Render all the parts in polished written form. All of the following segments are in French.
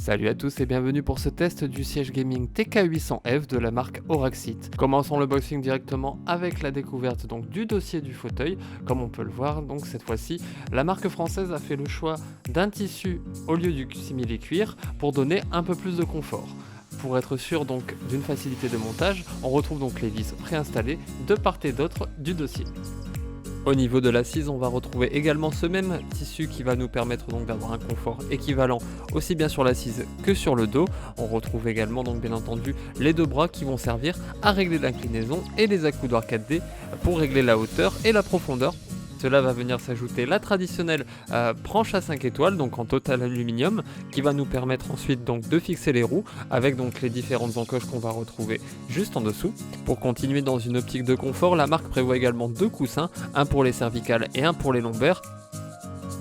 Salut à tous et bienvenue pour ce test du siège gaming TK800F de la marque Auraxit. Commençons le boxing directement avec la découverte du dossier du fauteuil. Comme on peut le voir, donc cette fois-ci, la marque française a fait le choix d'un tissu au lieu du simili-cuir pour donner un peu plus de confort. Pour être sûr donc d'une facilité de montage, on retrouve donc les vis préinstallées de part et d'autre du dossier. Au niveau de l'assise, on va retrouver également ce même tissu qui va nous permettre donc d'avoir un confort équivalent aussi bien sur l'assise que sur le dos. On retrouve également donc bien entendu les deux bras qui vont servir à régler l'inclinaison et les accoudoirs 4D pour régler la hauteur et la profondeur. Cela va venir s'ajouter la traditionnelle branche à 5 étoiles, donc en total aluminium, qui va nous permettre ensuite donc de fixer les roues avec donc les différentes encoches qu'on va retrouver juste en dessous. Pour continuer dans une optique de confort, la marque prévoit également deux coussins, un pour les cervicales et un pour les lombaires.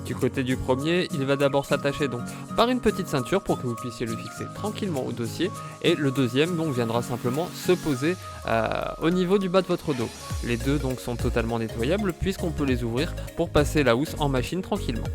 Du côté du premier, il va d'abord s'attacher donc par une petite ceinture pour que vous puissiez le fixer tranquillement au dossier, et le deuxième donc viendra simplement se poser au niveau du bas de votre dos. Les deux donc sont totalement nettoyables puisqu'on peut les ouvrir pour passer la housse en machine tranquillement.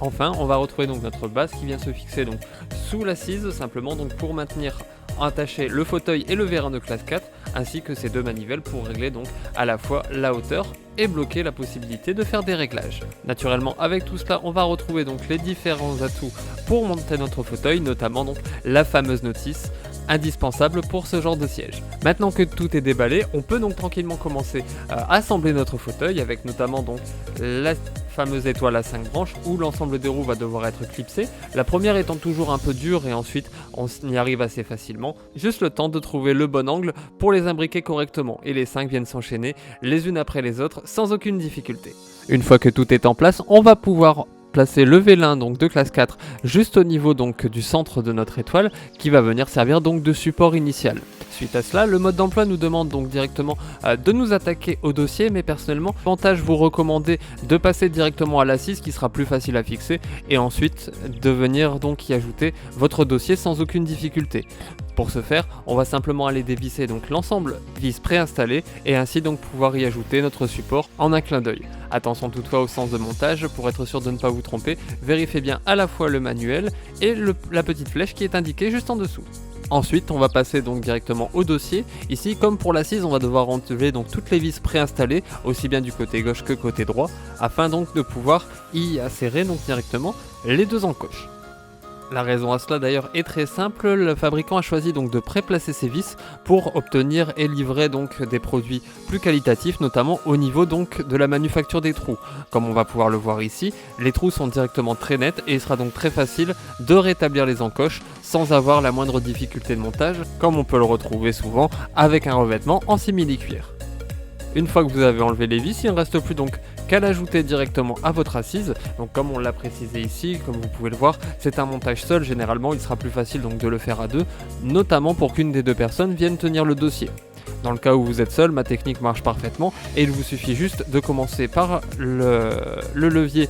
Enfin, on va retrouver donc notre base qui vient se fixer donc sous l'assise simplement donc pour maintenir attaché le fauteuil et le vérin de classe 4 ainsi que ces deux manivelles pour régler donc à la fois la hauteur et bloquer la possibilité de faire des réglages. Naturellement, avec tout cela, on va retrouver donc les différents atouts pour monter notre fauteuil, notamment donc la fameuse notice indispensable pour ce genre de siège. Maintenant que tout est déballé, on peut donc tranquillement commencer à assembler notre fauteuil avec notamment donc la fameuse étoile à 5 branches où l'ensemble des roues va devoir être clipsé. La première étant toujours un peu dure et ensuite on y arrive assez facilement. Juste le temps de trouver le bon angle pour les imbriquer correctement et les 5 viennent s'enchaîner les unes après les autres sans aucune difficulté. Une fois que tout est en place, on va pouvoir placer le vélin donc de classe 4 juste au niveau donc du centre de notre étoile qui va venir servir donc de support initial. Suite à cela, le mode d'emploi nous demande donc directement de nous attaquer au dossier, mais personnellement, avantage vous recommander de passer directement à l'assise qui sera plus facile à fixer et ensuite de venir donc y ajouter votre dossier sans aucune difficulté. Pour ce faire, on va simplement aller dévisser donc l'ensemble vis préinstallé et ainsi donc pouvoir y ajouter notre support en un clin d'œil. Attention toutefois au sens de montage, pour être sûr de ne pas vous tromper, vérifiez bien à la fois le manuel et la petite flèche qui est indiquée juste en dessous. Ensuite, on va passer donc directement au dossier. Ici, comme pour l'assise, on va devoir enlever donc toutes les vis préinstallées, aussi bien du côté gauche que côté droit, afin donc de pouvoir y insérer donc directement les deux encoches. La raison à cela d'ailleurs est très simple, le fabricant a choisi donc de préplacer ses vis pour obtenir et livrer donc des produits plus qualitatifs, notamment au niveau donc de la manufacture des trous. Comme on va pouvoir le voir ici, les trous sont directement très nets et il sera donc très facile de rétablir les encoches sans avoir la moindre difficulté de montage, comme on peut le retrouver souvent avec un revêtement en simili-cuir. Une fois que vous avez enlevé les vis, il ne reste plus donc qu'à l'ajouter directement à votre assise. Donc comme on l'a précisé ici, comme vous pouvez le voir, c'est un montage seul. Généralement, il sera plus facile donc de le faire à deux, notamment pour qu'une des deux personnes vienne tenir le dossier. Dans le cas où vous êtes seul, ma technique marche parfaitement et il vous suffit juste de commencer par le levier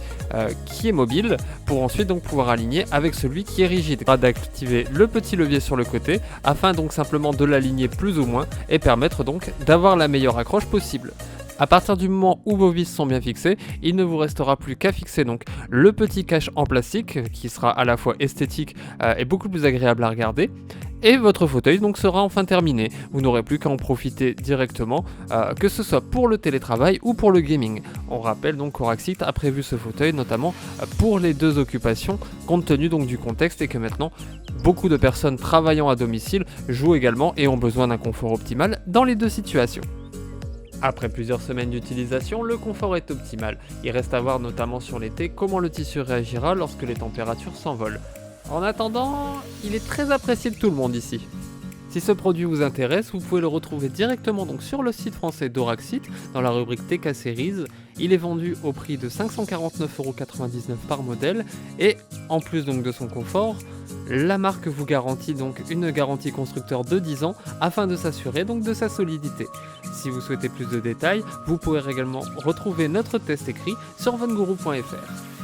qui est mobile pour ensuite donc pouvoir aligner avec celui qui est rigide. Il d'activer le petit levier sur le côté afin donc simplement de l'aligner plus ou moins et permettre donc d'avoir la meilleure accroche possible. A partir du moment où vos vis sont bien fixées, il ne vous restera plus qu'à fixer donc le petit cache en plastique qui sera à la fois esthétique et beaucoup plus agréable à regarder. Et votre fauteuil donc sera enfin terminé. Vous n'aurez plus qu'à en profiter directement, que ce soit pour le télétravail ou pour le gaming. On rappelle donc qu'Auraxit a prévu ce fauteuil notamment pour les deux occupations, compte tenu donc du contexte et que maintenant beaucoup de personnes travaillant à domicile jouent également et ont besoin d'un confort optimal dans les deux situations. Après plusieurs semaines d'utilisation, le confort est optimal. Il reste à voir notamment sur l'été comment le tissu réagira lorsque les températures s'envolent. En attendant, il est très apprécié de tout le monde ici. Si ce produit vous intéresse, vous pouvez le retrouver directement donc sur le site français d'Auraxit dans la rubrique TK Series. Il est vendu au prix de 549,99€ par modèle et en plus donc de son confort, la marque vous garantit donc une garantie constructeur de 10 ans afin de s'assurer donc de sa solidité. Si vous souhaitez plus de détails, vous pourrez également retrouver notre test écrit sur vonguru.fr.